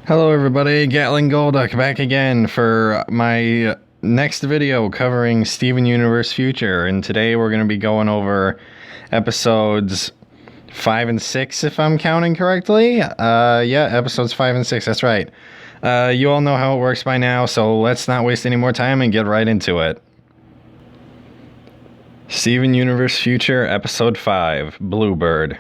Hello everybody, Gatling Golduck back again for my next video covering Steven Universe Future, and today we're going to be going over episodes 5 and 6 if I'm counting correctly. Yeah, episodes 5 and 6, that's right. You all know how it works by now, so let's not waste any more time and get right into it. Steven Universe Future, episode 5, Bluebird.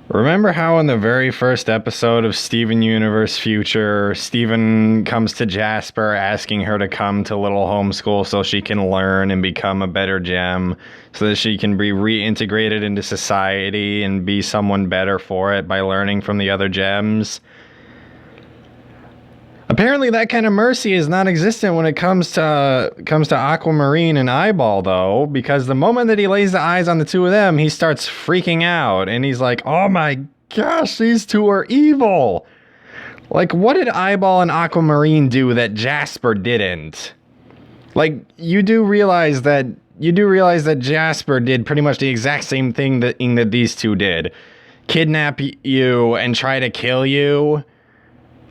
Remember how in the very first episode of Steven Universe Future, Steven comes to Jasper asking her to come to Little Homeschool so she can learn and become a better gem, so that she can be reintegrated into society and be someone better for it by learning from the other gems? Apparently that kind of mercy is non-existent when it comes to Aquamarine and Eyeball, though, because the moment that he lays the eyes on the two of them, he starts freaking out, and he's like, oh my gosh, these two are evil! Like, what did Eyeball and Aquamarine do that Jasper didn't? Like, you do realize that Jasper did pretty much the exact same thing that these two did. Kidnap you and try to kill you.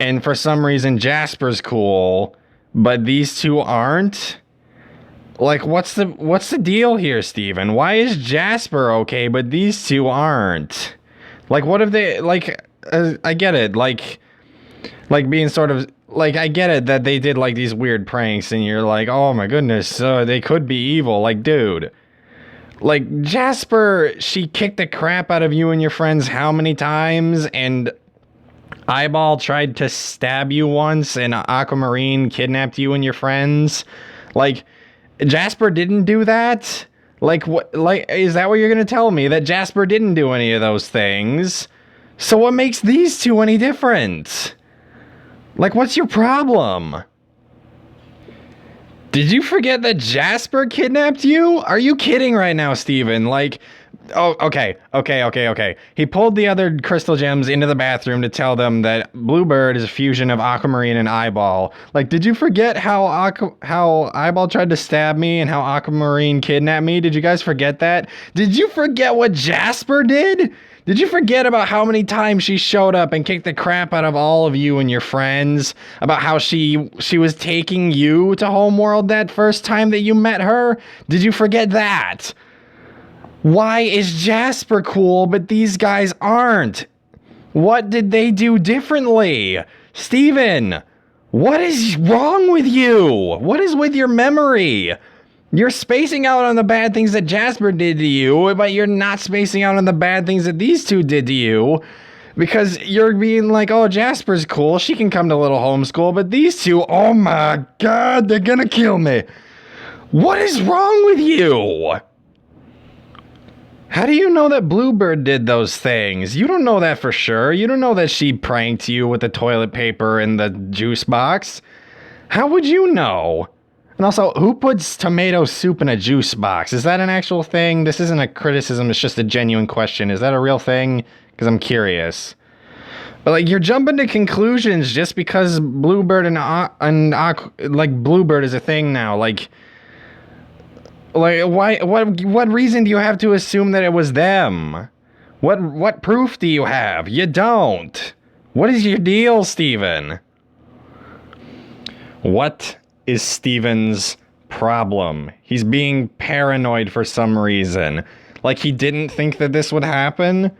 And for some reason, Jasper's cool, but these two aren't? Like, what's the deal here, Steven? Why is Jasper okay, but these two aren't? Like, what if they, like, I get it, like being sort of, like, I get it that they did, like, these weird pranks, and you're like, oh my goodness, they could be evil, like, dude. Like, Jasper, she kicked the crap out of you and your friends how many times, and Eyeball tried to stab you once, and Aquamarine kidnapped you and your friends. Like, Jasper didn't do that? Like, what? Like, is that what you're gonna tell me? That Jasper didn't do any of those things? So what makes these two any different? Like, what's your problem? Did you forget that Jasper kidnapped you? Are you kidding right now, Steven? Like, oh, okay. He pulled the other crystal gems into the bathroom to tell them that Bluebird is a fusion of Aquamarine and Eyeball. Like, did you forget how Eyeball tried to stab me and how Aquamarine kidnapped me? Did you guys forget that? Did you forget what Jasper did? Did you forget about how many times she showed up and kicked the crap out of all of you and your friends? About how she was taking you to Homeworld that first time that you met her? Did you forget that? Why is Jasper cool, but these guys aren't? What did they do differently? Steven, what is wrong with you? What is with your memory? You're spacing out on the bad things that Jasper did to you, but you're not spacing out on the bad things that these two did to you. Because you're being like, oh, Jasper's cool, she can come to Little Homeschool, but these two, oh my god, they're gonna kill me. What is wrong with you? How do you know that Bluebird did those things? You don't know that for sure. You don't know that she pranked you with the toilet paper and the juice box. How would you know? And also, who puts tomato soup in a juice box? Is that an actual thing? This isn't a criticism, it's just a genuine question. Is that a real thing? Because I'm curious. But, like, you're jumping to conclusions just because Bluebird like, Bluebird is a thing now. Like, why? What reason do you have to assume that it was them? What proof do you have? You don't. What is your deal, Steven? What is Steven's problem? He's being paranoid for some reason. Like, he didn't think that this would happen?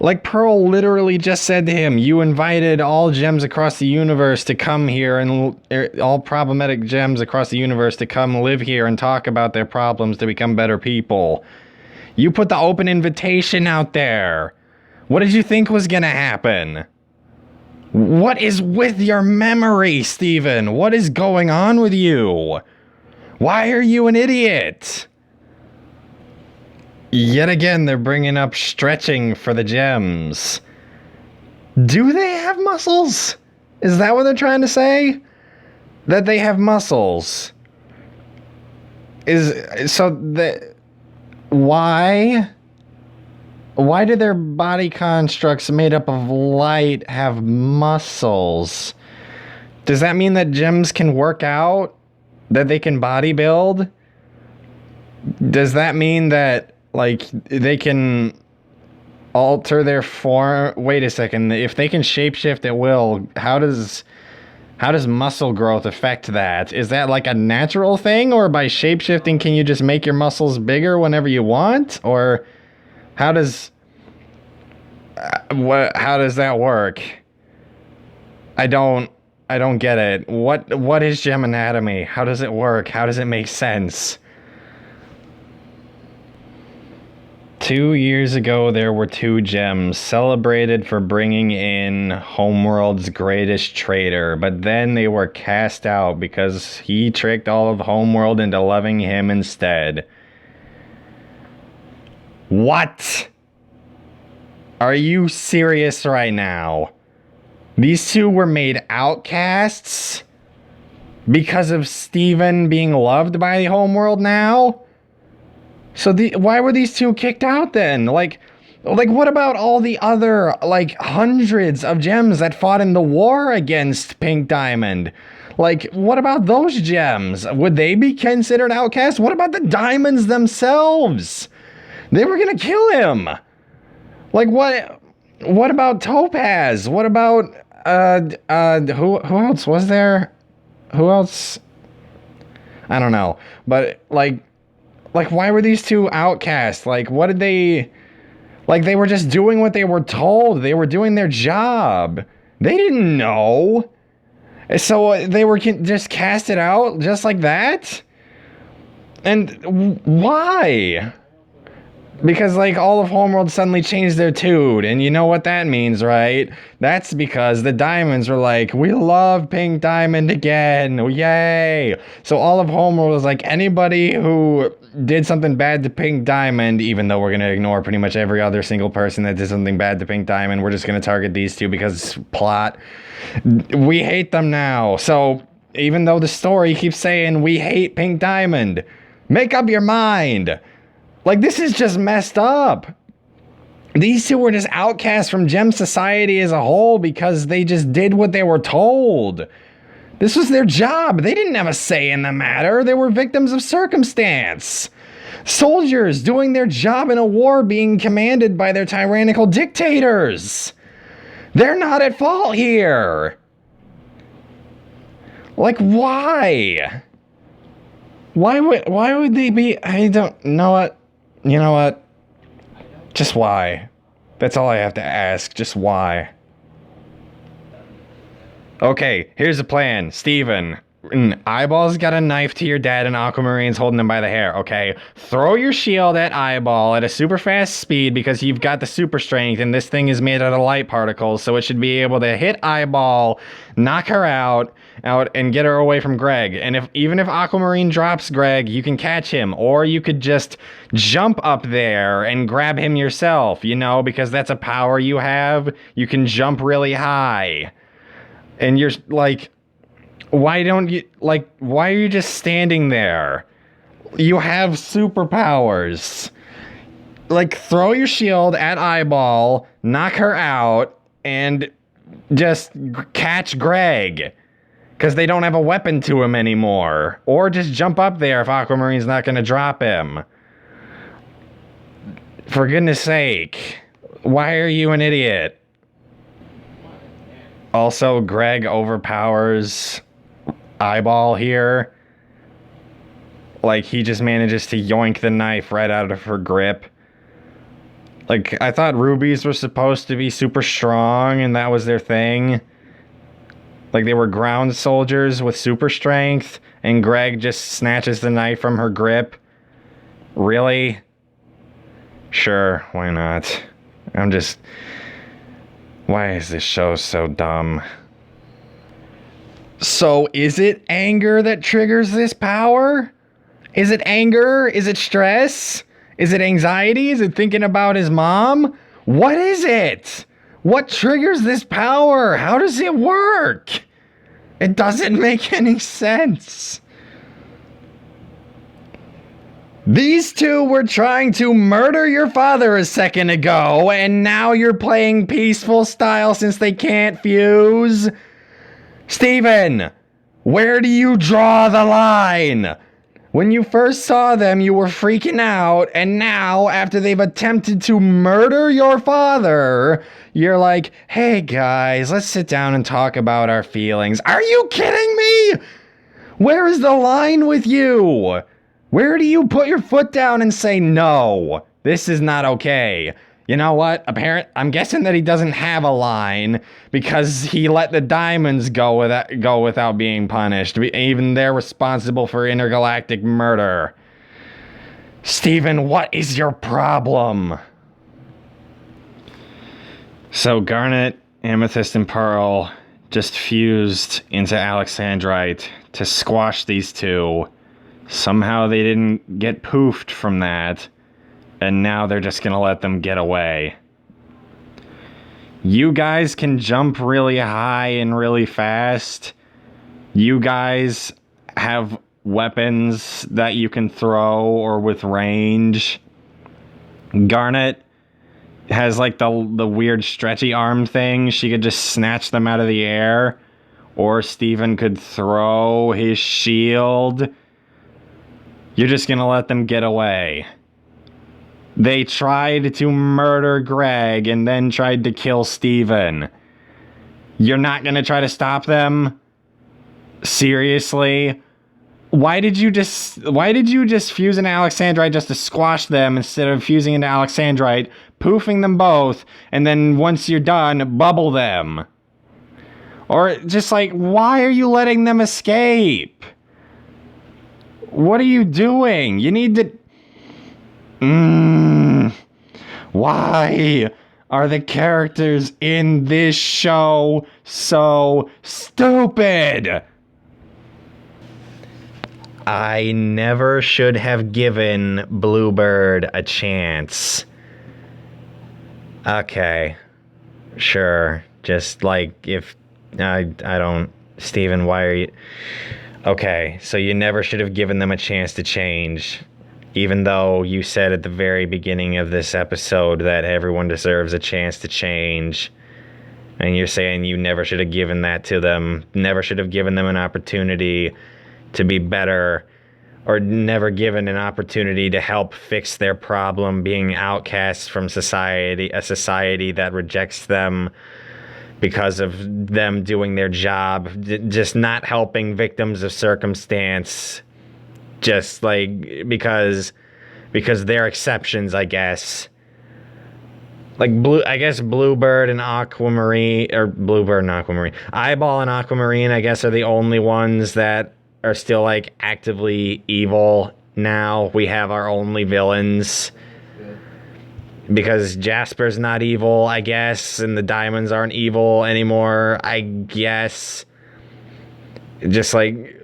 Like, Pearl literally just said to him, you invited all gems across the universe to come here, and all problematic gems across the universe to come live here and talk about their problems to become better people. You put the open invitation out there. What did you think was gonna happen? What is with your memory, Steven? What is going on with you? Why are you an idiot? Yet again, they're bringing up stretching for the gems. Do they have muscles? Is that what they're trying to say? That they have muscles? Why? Why do their body constructs made up of light have muscles? Does that mean that gems can work out? That they can bodybuild? Does that mean that, like, they can alter their form. Wait a second. If they can shapeshift at will, how does muscle growth affect that? Is that like a natural thing, or by shapeshifting can you just make your muscles bigger whenever you want? Or how does that work? I don't get it. What is gem anatomy? How does it work? How does it make sense? 2 years ago, there were 2 gems celebrated for bringing in Homeworld's greatest traitor, but then they were cast out because he tricked all of Homeworld into loving him instead. What? Are you serious right now? These 2 were made outcasts because of Steven being loved by the Homeworld now? So why were these 2 kicked out then? Like what about all the other, like, hundreds of gems that fought in the war against Pink Diamond? Like, what about those gems? Would they be considered outcasts? What about the diamonds themselves? They were gonna kill him. Like, what about Topaz? What about, who else was there? Who else? I don't know. But, like, why were these 2 outcasts? Like, what did they... Like, they were just doing what they were told. They were doing their job. They didn't know. So they were just casted out just like that? And why? Because, like, all of Homeworld suddenly changed their tune, and you know what that means, right? That's because the Diamonds were like, we love Pink Diamond again, yay! So all of Homeworld was like, anybody who did something bad to Pink Diamond, even though we're gonna ignore pretty much every other single person that did something bad to Pink Diamond, we're just gonna target these 2 because plot. We hate them now. So even though the story keeps saying we hate Pink Diamond, make up your mind. Like, this is just messed up. These 2 were just outcasts from Gem Society as a whole because they just did what they were told. This was their job. They didn't have a say in the matter. They were victims of circumstance. Soldiers doing their job in a war being commanded by their tyrannical dictators. They're not at fault here. Like, why? Why would they be... I don't know what... You know what? Just why? That's all I have to ask. Just why? Okay, here's the plan. Steven, Eyeball's got a knife to your dad and Aquamarine's holding him by the hair, okay? Throw your shield at Eyeball at a super fast speed because you've got the super strength and this thing is made out of light particles, so it should be able to hit Eyeball, knock her out and get her away from Greg. And even if Aquamarine drops Greg, you can catch him, or you could just jump up there and grab him yourself, you know, because that's a power you have. You can jump really high. And you're like, why are you just standing there? You have superpowers. Like, throw your shield at Eyeball, knock her out, and just catch Greg. Because they don't have a weapon to him anymore. Or just jump up there if Aquamarine's not going to drop him. For goodness sake. Why are you an idiot? Also, Greg overpowers Eyeball here. Like, he just manages to yoink the knife right out of her grip. Like, I thought rubies were supposed to be super strong, and that was their thing. Like, they were ground soldiers with super strength, and Greg just snatches the knife from her grip. Really? Sure, why not? Why is this show so dumb? So, is it anger that triggers this power? Is it anger? Is it stress? Is it anxiety? Is it thinking about his mom? What is it? What triggers this power? How does it work? It doesn't make any sense. These 2 were trying to murder your father a second ago, and now you're playing peaceful style since they can't fuse? Steven, where do you draw the line? When you first saw them, you were freaking out, and now, after they've attempted to murder your father, you're like, hey guys, let's sit down and talk about our feelings. Are you kidding me? Where is the line with you? Where do you put your foot down and say, no, this is not okay? You know what? I'm guessing that he doesn't have a line because he let the diamonds go without being punished. Even they're responsible for intergalactic murder. Steven, what is your problem? So Garnet, Amethyst, and Pearl just fused into Alexandrite to squash these two. Somehow they didn't get poofed from that. And now they're just gonna let them get away. You guys can jump really high and really fast. You guys have weapons that you can throw or with range. Garnet has like the weird stretchy arm thing. She could just snatch them out of the air. Or Steven could throw his shield. You're just gonna let them get away. They tried to murder Greg and then tried to kill Steven. You're not going to try to stop them? Seriously? Why did you just fuse into Alexandrite just to squash them instead of fusing into Alexandrite, poofing them both, and then once you're done, bubble them? Or just like, why are you letting them escape? What are you doing? You need to... Why are the characters in this show so stupid? I never should have given Bluebird a chance. Okay. Sure. Just like if I don't... Steven, why are you... Okay, so you never should have given them a chance to change. Even though you said at the very beginning of this episode that everyone deserves a chance to change. And you're saying you never should have given that to them. Never should have given them an opportunity to be better. Or never given an opportunity to help fix their problem being outcasts from society. A society that rejects them because of them doing their job. Just not helping victims of circumstance. Just like because they're exceptions, I guess. Like I guess Bluebird and Aquamarine, or Bluebird and Aquamarine, Eyeball and Aquamarine, I guess, are the only ones that are still like actively evil now. We have our only villains because Jasper's not evil, I guess, and the diamonds aren't evil anymore, I guess. Just like,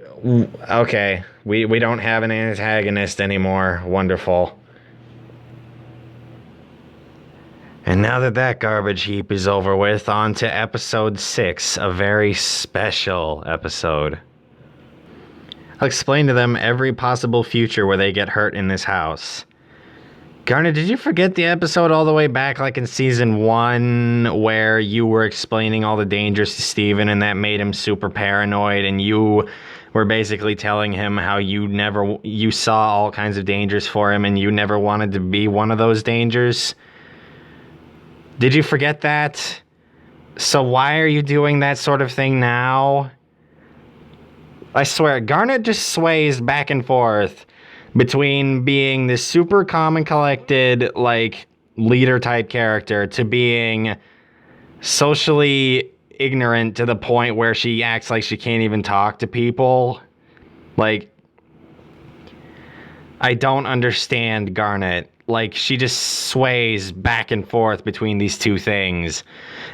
okay. We don't have an antagonist anymore. Wonderful. And now that garbage heap is over with, on to episode 6, a very special episode. I'll explain to them every possible future where they get hurt in this house. Garnet, did you forget the episode all the way back like in season 1 where you were explaining all the dangers to Steven and that made him super paranoid, and you were basically telling him how you saw all kinds of dangers for him and you never wanted to be one of those dangers? Did you forget that? So why are you doing that sort of thing now? I swear, Garnet just sways back and forth between being this super calm and collected, like, leader type character to being socially ignorant to the point where she acts like she can't even talk to people. Like, I don't understand Garnet. Like, she just sways back and forth between these two things.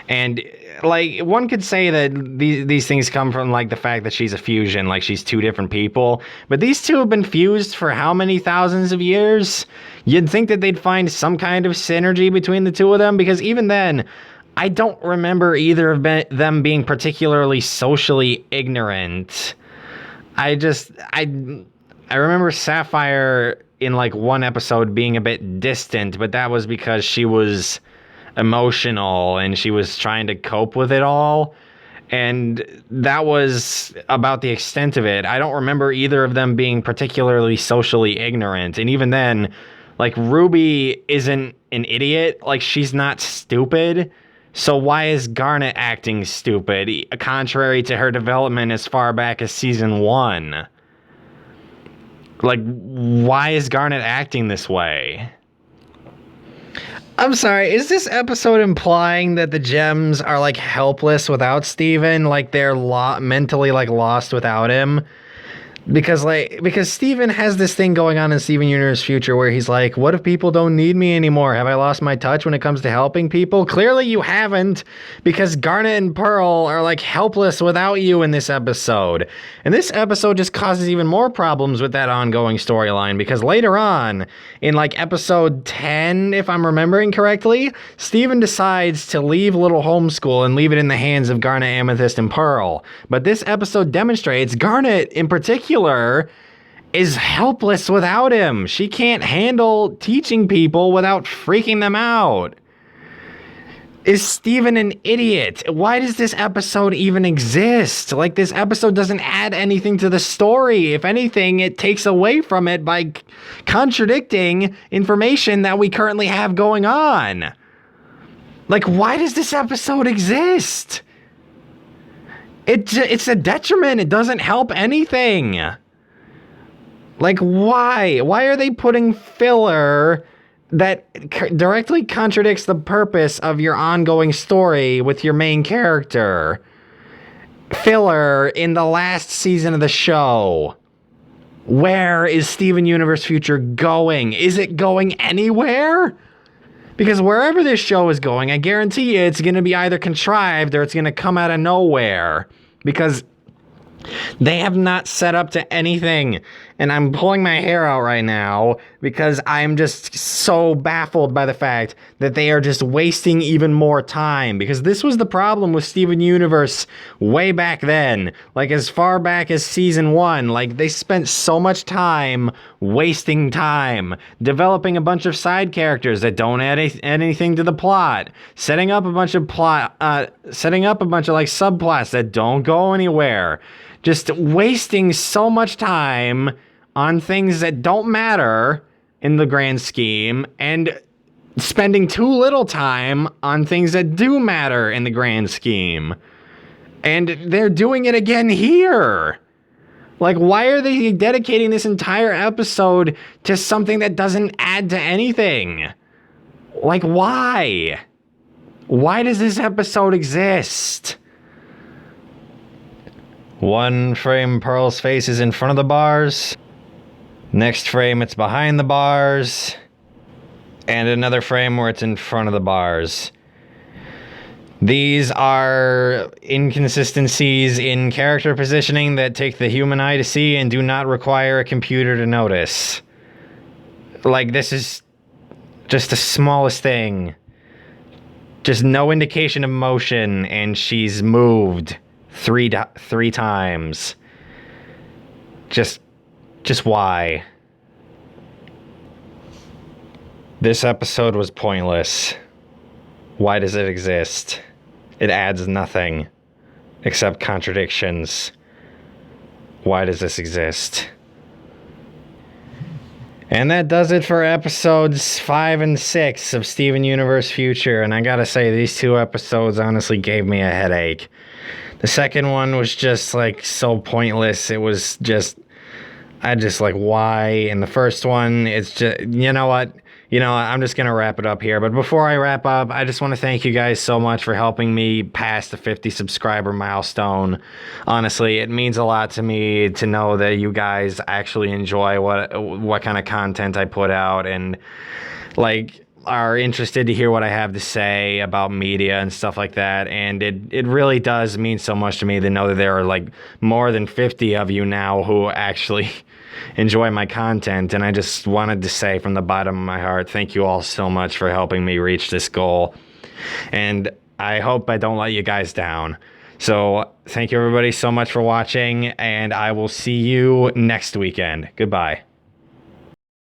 And, like, one could say that these things come from, like, the fact that she's a fusion, like she's two different people. But these two have been fused for how many thousands of years? You'd think that they'd find some kind of synergy between the two of them, because even then, I don't remember either of them being particularly socially ignorant. I remember Sapphire in like one episode being a bit distant, but that was because she was emotional and she was trying to cope with it all. And that was about the extent of it. I don't remember either of them being particularly socially ignorant. And even then, like, Ruby isn't an idiot. Like, she's not stupid. So why is Garnet acting stupid, contrary to her development as far back as season 1? Like, why is Garnet acting this way? I'm sorry, is this episode implying that the gems are, like, helpless without Steven? Like, they're mentally, like, lost without him? Because Steven has this thing going on in Steven Universe Future where he's like, what if people don't need me anymore? Have I lost my touch when it comes to helping people? Clearly you haven't, because Garnet and Pearl are like helpless without you in this episode. And this episode just causes even more problems with that ongoing storyline, because later on, in like episode 10, if I'm remembering correctly, Steven decides to leave Little Homeschool and leave it in the hands of Garnet, Amethyst, and Pearl. But this episode demonstrates Garnet, in particular, is helpless without him. She can't handle teaching people without freaking them out. Is Steven an idiot? Why does this episode even exist? Like, this episode doesn't add anything to the story. If anything, it takes away from it by contradicting information that we currently have going on. Like, why does this episode exist? It's a detriment. It doesn't help anything. Like, why? Why are they putting filler that directly contradicts the purpose of your ongoing story with your main character? Filler in the last season of the show. Where is Steven Universe Future going? Is it going anywhere? Because wherever this show is going, I guarantee you it's going to be either contrived or it's going to come out of nowhere. Because they have not set up to anything. And I'm pulling my hair out right now because I'm just so baffled by the fact that they are just wasting even more time. Because this was the problem with Steven Universe way back then. Like, as far back as season 1. Like, they spent so much time wasting time. Developing a bunch of side characters that don't add anything to the plot. Setting up a bunch of like subplots that don't go anywhere. Just wasting so much time on things that don't matter in the grand scheme, and spending too little time on things that do matter in the grand scheme. And they're doing it again here. Like, why are they dedicating this entire episode to something that doesn't add to anything? Like, why? Why does this episode exist? One frame, Pearl's face is in front of the bars. Next frame, it's behind the bars. And another frame where it's in front of the bars. These are inconsistencies in character positioning that take the human eye to see and do not require a computer to notice. Like, this is just the smallest thing. Just no indication of motion, and she's moved three times. Just why? This episode was pointless. Why does it exist? It adds nothing except contradictions. Why does this exist? And that does it for episodes 5 and 6 of Steven Universe Future. And I gotta say, these 2 episodes honestly gave me a headache. The second one was just, like, so pointless. It was just, like, why? And the first one, it's just, you know what? I'm just going to wrap it up here. But before I wrap up, I just want to thank you guys so much for helping me pass the 50 subscriber milestone. Honestly, it means a lot to me to know that you guys actually enjoy what kind of content I put out, and, like, are interested to hear what I have to say about media and stuff like that. And it really does mean so much to me to know that there are, like, more than 50 of you now who actually enjoy my content. And I just wanted to say from the bottom of my heart, thank you all so much for helping me reach this goal. And I hope I don't let you guys down. So thank you everybody so much for watching, and I will see you next weekend. Goodbye.